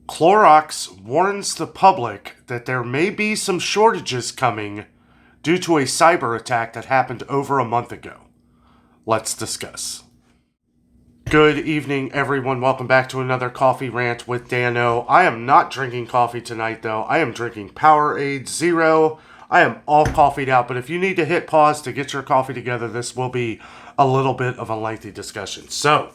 Clorox warns the public that there may be some shortages coming due to a cyber attack that happened over a month ago. Let's discuss. Good evening, everyone. Welcome back to another coffee rant with Dano. I am not drinking coffee tonight, though. I am drinking Powerade Zero. I am all coffeeed out, but if you need to hit pause to get your coffee together, this will be a little bit of a lengthy discussion. So,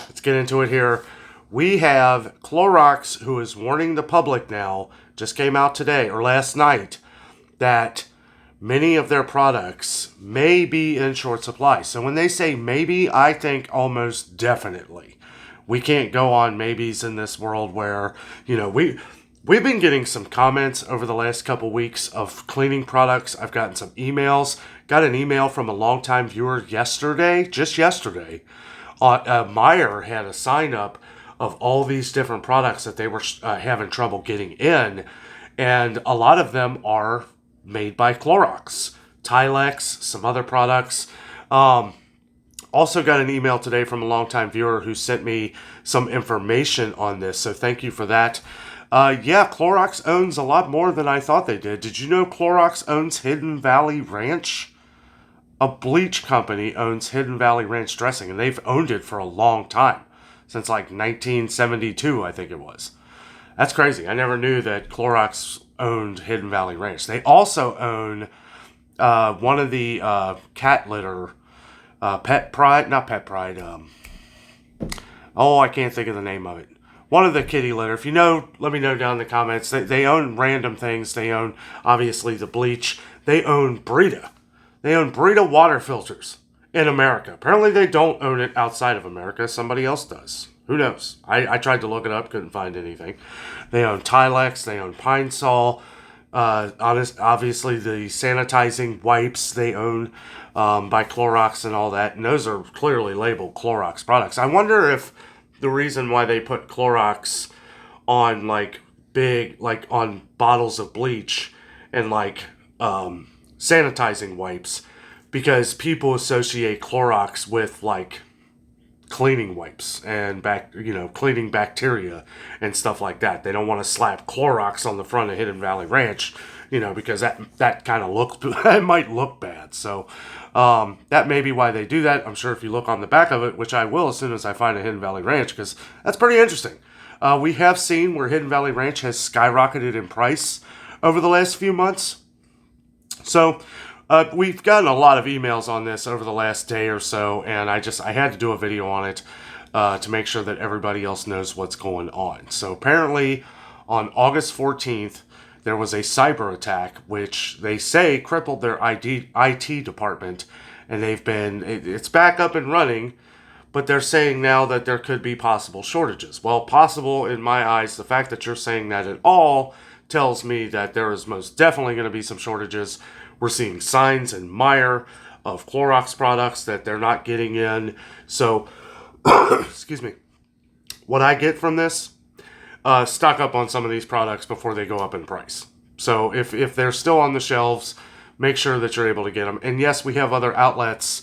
let's get into it here. We have Clorox, who is warning the public now, just came out today or last night, that many of their products may be in short supply. So when they say maybe, I think almost definitely. We can't go on maybes in this world where, we've been getting some comments over the last couple weeks of cleaning products. I've gotten some emails. Got an email from a longtime viewer just yesterday. Meyer had a sign up of all these different products that they were having trouble getting in, and a lot of them are made by Clorox, Tilex, some other products. Also got an email today from a longtime viewer who sent me some information on this, so thank you for that. Clorox owns a lot more than I thought they did. Did you know Clorox owns Hidden Valley Ranch? A bleach company owns Hidden Valley Ranch dressing, and they've owned it for a long time. Since like 1972, I think it was. That's crazy. I never knew that Clorox owned Hidden Valley Ranch. They also own one of the cat litter, Pet Pride, not Pet Pride. I can't think of the name of it. One of the kitty litter. If you know, let me know down in the comments. They own random things. They own, obviously, the bleach. They own Brita. They own Brita water filters in America. Apparently they don't own it outside of America. Somebody else does. Who knows? I tried to look it up, couldn't find anything. They own Tilex, they own Pine Sol. Obviously the sanitizing wipes they own by Clorox and all that. And those are clearly labeled Clorox products. I wonder if the reason why they put Clorox on on bottles of bleach and sanitizing wipes, because people associate Clorox with cleaning wipes and cleaning bacteria and stuff like that. They don't want to slap Clorox on the front of Hidden Valley Ranch, because that kind of it might look bad. So that may be why they do that. I'm sure if you look on the back of it, which I will as soon as I find a Hidden Valley Ranch, because that's pretty interesting. We have seen where Hidden Valley Ranch has skyrocketed in price over the last few months. So we've gotten a lot of emails on this over the last day or so, and I had to do a video on it to make sure that everybody else knows what's going on. So apparently on August 14th, there was a cyber attack, which they say crippled their IT department, and it's back up and running, but they're saying now that there could be possible shortages. Well, possible in my eyes, the fact that you're saying that at all tells me that there is most definitely going to be some shortages. We're seeing signs in Meyer of Clorox products that they're not getting in. So, excuse me. What I get from this, stock up on some of these products before they go up in price. So if they're still on the shelves, make sure that you're able to get them. And yes, we have other outlets.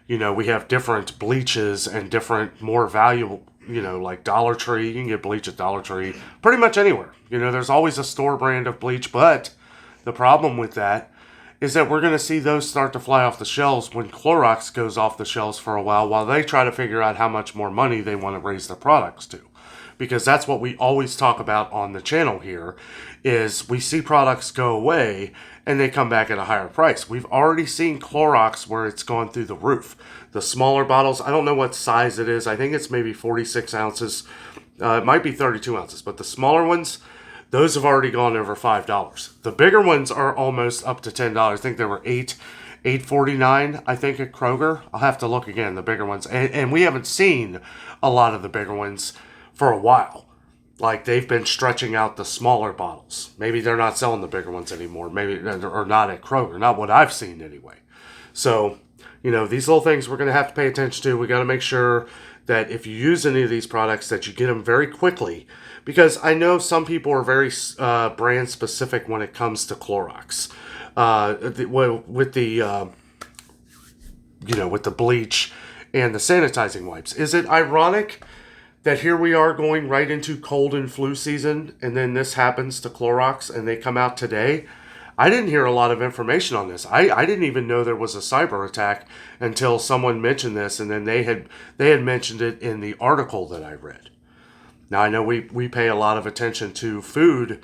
We have different bleaches and different more valuable, like Dollar Tree. You can get bleach at Dollar Tree pretty much anywhere. There's always a store brand of bleach, but the problem with that is that we're going to see those start to fly off the shelves when Clorox goes off the shelves for a while they try to figure out how much more money they want to raise their products to. Because that's what we always talk about on the channel here, is we see products go away and they come back at a higher price. We've already seen Clorox where it's gone through the roof. The smaller bottles, I don't know what size it is. I think it's maybe 46 ounces. It might be 32 ounces, but the smaller ones, those have already gone over $5. The bigger ones are almost up to $10. I think there were $8.49, I think, at Kroger. I'll have to look again, the bigger ones. And we haven't seen a lot of the bigger ones for a while. They've been stretching out the smaller bottles. Maybe they're not selling the bigger ones anymore. Maybe, or not at Kroger. Not what I've seen anyway. So, these little things we're going to have to pay attention to. We got to make sure that if you use any of these products that you get them very quickly, because I know some people are very brand specific when it comes to Clorox. With the bleach and the sanitizing wipes. Is it ironic that here we are going right into cold and flu season, and then this happens to Clorox, and they come out today. I didn't hear a lot of information on this. I didn't even know there was a cyber attack until someone mentioned this, and then they had mentioned it in the article that I read. Now I know we pay a lot of attention to food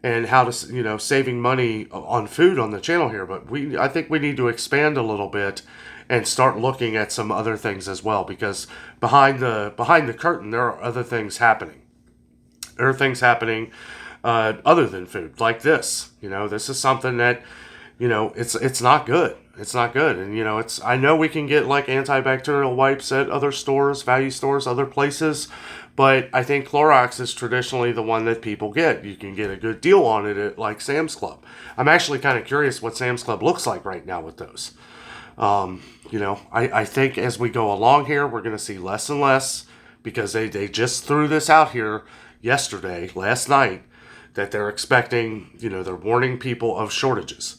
and how to, saving money on food on the channel here, but I think we need to expand a little bit and start looking at some other things as well, because behind the curtain there are other things happening. There are things happening other than food, like this. This is something that, it's not good. It's not good, and I know we can get like antibacterial wipes at other stores, value stores, other places, but I think Clorox is traditionally the one that people get. You can get a good deal on it at like Sam's Club. I'm actually kind of curious what Sam's Club looks like right now with those. I think as we go along here, we're going to see less and less, because they just threw this out here last night, that they're expecting, they're warning people of shortages.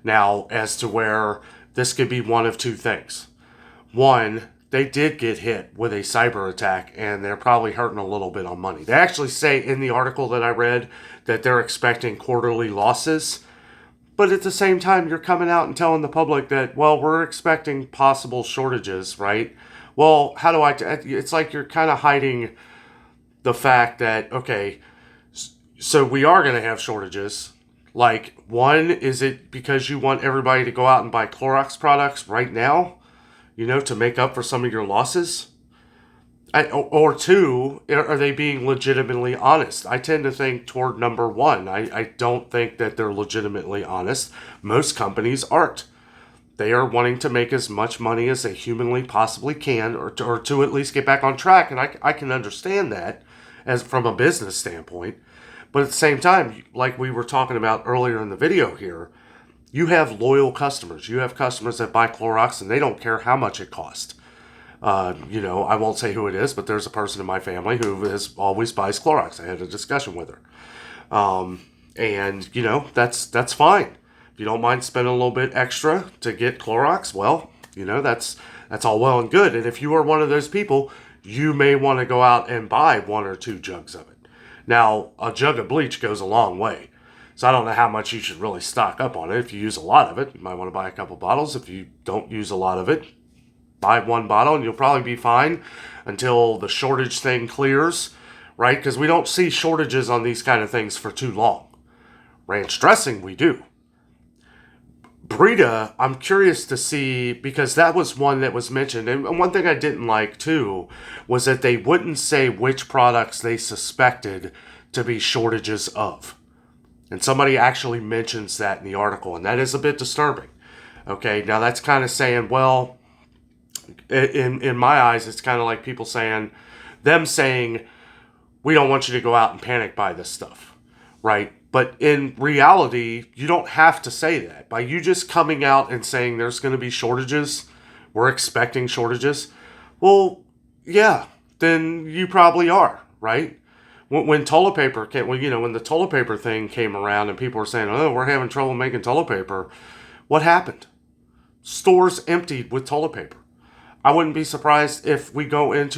Now, as to where this could be one of two things. One, they did get hit with a cyber attack, and they're probably hurting a little bit on money. They actually say in the article that I read that they're expecting quarterly losses. But at the same time, you're coming out and telling the public that, well, we're expecting possible shortages, right? Well, how do it's like you're kind of hiding the fact that, okay, so we are going to have shortages. Like, one, is it because you want everybody to go out and buy Clorox products right now, to make up for some of your losses? Or two, are they being legitimately honest? I tend to think toward number one. I don't think that they're legitimately honest. Most companies aren't. They are wanting to make as much money as they humanly possibly can, or to at least get back on track. And I can understand that as from a business standpoint. But at the same time, like we were talking about earlier in the video here, you have loyal customers. You have customers that buy Clorox and they don't care how much it costs. I won't say who it is, but there's a person in my family who always buys Clorox. I had a discussion with her. And that's fine. If you don't mind spending a little bit extra to get Clorox, well, that's all well and good. And if you are one of those people, you may want to go out and buy 1 or 2 jugs of it. Now, a jug of bleach goes a long way. So I don't know how much you should really stock up on it. If you use a lot of it, you might want to buy a couple bottles. If you don't use a lot of it, buy 1 bottle and you'll probably be fine until the shortage thing clears, right? Because we don't see shortages on these kind of things for too long. Ranch dressing, we do. Brita, I'm curious to see, because that was one that was mentioned. And one thing I didn't like, too, was that they wouldn't say which products they suspected to be shortages of. And somebody actually mentions that in the article, and that is a bit disturbing. Okay, now that's kind of saying, well, in my eyes, it's kind of like people saying, we don't want you to go out and panic buy this stuff, right? But in reality, you don't have to say that. By you just coming out and saying there's going to be shortages, we're expecting shortages, well, yeah, then you probably are, right? When toilet paper came, when the toilet paper thing came around and people were saying, oh, we're having trouble making toilet paper, what happened? Stores emptied with toilet paper. I wouldn't be surprised if we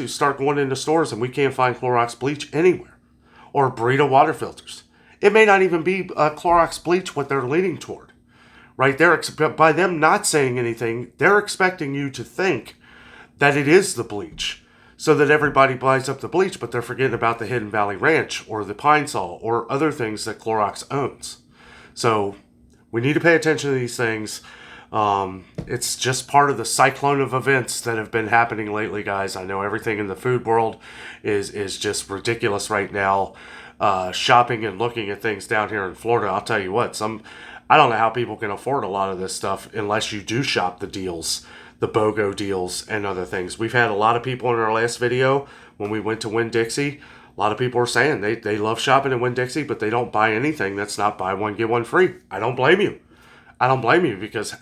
start going into stores and we can't find Clorox bleach anywhere, or Brita water filters. It may not even be Clorox bleach what they're leaning toward, right? By them not saying anything, they're expecting you to think that it is the bleach, so that everybody buys up the bleach, but they're forgetting about the Hidden Valley Ranch or the Pine Sol or other things that Clorox owns. So we need to pay attention to these things. It's just part of the cyclone of events that have been happening lately, guys. I know everything in the food world is just ridiculous right now. Shopping and looking at things down here in Florida, I'll tell you what, I don't know how people can afford a lot of this stuff unless you do shop the deals, the BOGO deals and other things. We've had a lot of people in our last video when we went to Winn-Dixie. A lot of people are saying they love shopping in Winn-Dixie, but they don't buy anything that's not buy one, get one free. I don't blame you. Because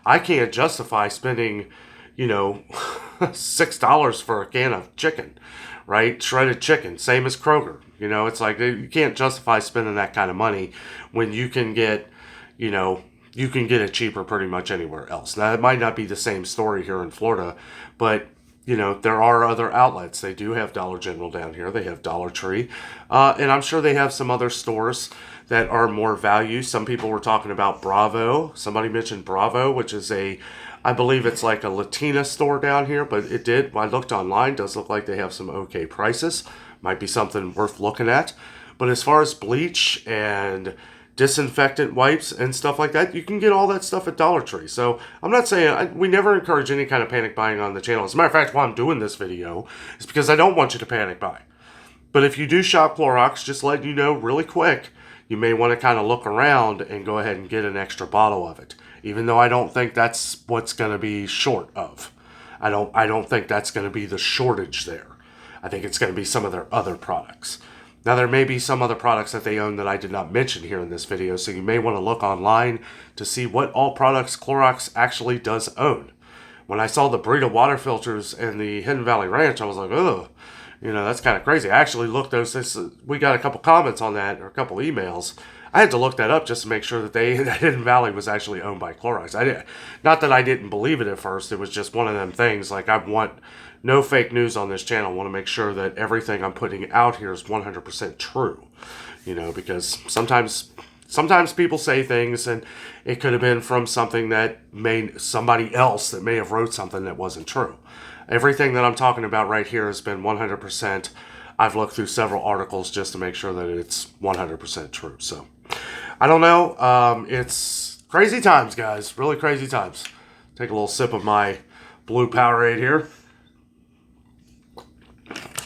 I can't justify spending, $6 for a can of chicken, right? Shredded chicken, same as Kroger. It's like you can't justify spending that kind of money when you can get, it cheaper pretty much anywhere else. Now, it might not be the same story here in Florida, but you know, there are other outlets. They do have Dollar General down here. They have Dollar Tree. And I'm sure they have some other stores that are more value. Some people were talking about Bravo. Somebody mentioned Bravo, which is I believe it's like a Latina store down here, but I looked online, does look like they have some okay prices. Might be something worth looking at. But as far as bleach and disinfectant wipes and stuff like that, you can get all that stuff at Dollar Tree. So I'm not saying we never encourage any kind of panic buying on the channel. As a matter of fact, why I'm doing this video is because I don't want you to panic buy. But if you do shop Clorox, just letting you know really quick, you may want to kind of look around and go ahead and get an extra bottle of it. Even though I don't think that's what's going to be short of. I don't think that's going to be the shortage there. I think it's going to be some of their other products. Now, there may be some other products that they own that I did not mention here in this video, so you may want to look online to see what all products Clorox actually does own. When I saw the Brita water filters and the Hidden Valley Ranch, I was like, ugh, you know, that's kind of crazy. I actually looked we got a couple comments on that, or a couple emails. I had to look that up just to make sure that that Hidden Valley was actually owned by Clorox. Not that I didn't believe it at first. It was just one of them things. Like, I want no fake news on this channel. I want to make sure that everything I'm putting out here is 100% true. You know, because sometimes people say things and it could have been from something somebody else that may have wrote something that wasn't true. Everything that I'm talking about right here has been 100%. I've looked through several articles just to make sure that it's 100% true. So, I don't know. It's crazy times, guys. Really crazy times. Take a little sip of my blue Powerade here.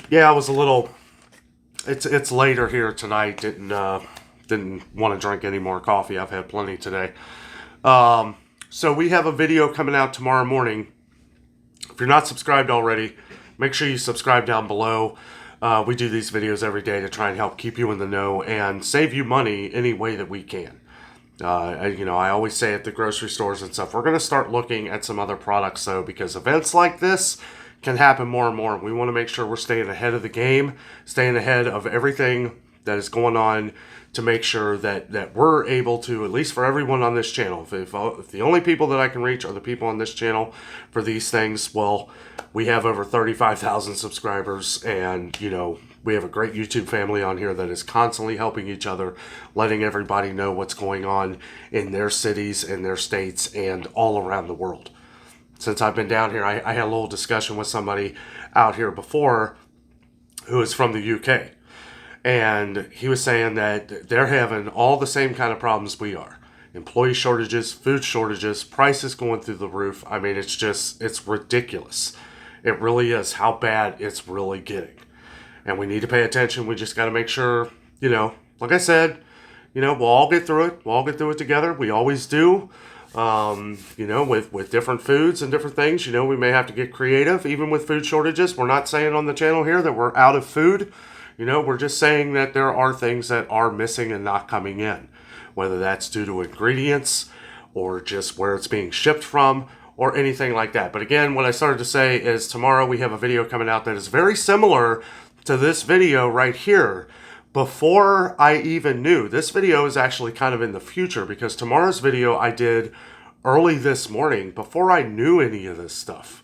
Yeah, I was a little. It's later here tonight. Didn't want to drink any more coffee. I've had plenty today. So we have a video coming out tomorrow morning. If you're not subscribed already, make sure you subscribe down below. We do these videos every day to try and help keep you in the know and save you money any way that we can. I always say at the grocery stores and stuff, we're going to start looking at some other products, though, because events like this can happen more and more. We want to make sure we're staying ahead of the game, staying ahead of everything that is going on to make sure that we're able to, at least for everyone on this channel, if the only people that I can reach are the people on this channel for these things, well, we have over 35,000 subscribers, and, you know, we have a great YouTube family on here that is constantly helping each other, letting everybody know what's going on in their cities, in their states, and all around the world. Since I've been down here, I had a little discussion with somebody out here before who is from the UK. And he was saying that they're having all the same kind of problems we are. Employee shortages, food shortages, prices going through the roof. I mean, it's ridiculous. It really is how bad it's really getting. And we need to pay attention. We just got to make sure, you know, like I said, you know, we'll all get through it. We'll all get through it together. We always do. You know, with different foods and different things, you know, we may have to get creative, even with food shortages. We're not saying on the channel here that we're out of food. You know, we're just saying that there are things that are missing and not coming in, whether that's due to ingredients or just where it's being shipped from or anything like that. But again, what I started to say is tomorrow we have a video coming out that is very similar to this video right here. Before I even knew, this video is actually kind of in the future, because tomorrow's video I did early this morning before I knew any of this stuff.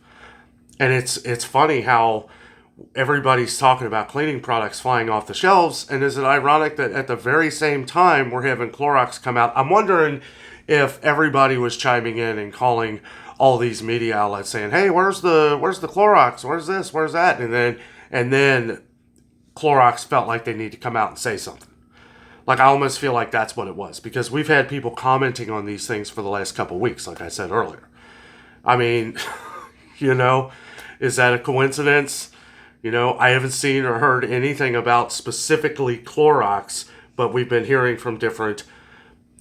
And it's funny how everybody's talking about cleaning products flying off the shelves, and is it ironic that at the very same time we're having Clorox come out? I'm wondering if everybody was chiming in and calling all these media outlets saying, hey, where's the Clorox? Where's this? Where's that? And then Clorox felt like they need to come out and say something. Like, I almost feel like that's what it was, because we've had people commenting on these things for the last couple weeks, like I said earlier. I mean, you know, is that a coincidence? You know, I haven't seen or heard anything about specifically Clorox, but we've been hearing from different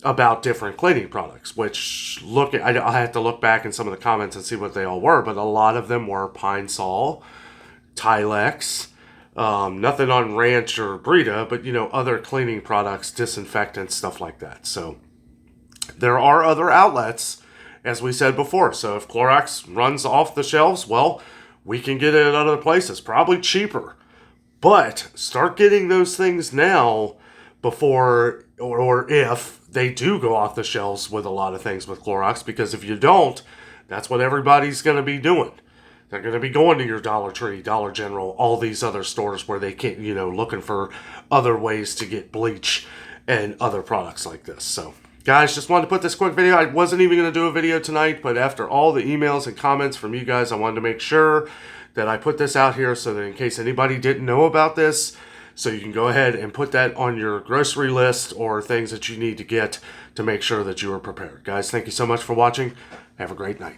cleaning products, which I have to look back in some of the comments and see what they all were, but a lot of them were Pine Sol, Tilex, nothing on Ranch or Brita, but, you know, other cleaning products, disinfectants, stuff like that. So there are other outlets, as we said before. So if Clorox runs off the shelves, well, we can get it at other places, probably cheaper. But start getting those things now before or if they do go off the shelves with a lot of things with Clorox, because if you don't, that's what everybody's going to be doing. They're going to be going to your Dollar Tree, Dollar General, all these other stores where they can't, looking for other ways to get bleach and other products like this. So, guys, just wanted to put this quick video. I wasn't even going to do a video tonight, but after all the emails and comments from you guys, I wanted to make sure that I put this out here so that in case anybody didn't know about this, so you can go ahead and put that on your grocery list or things that you need to get to make sure that you are prepared. Guys, thank you so much for watching. Have a great night.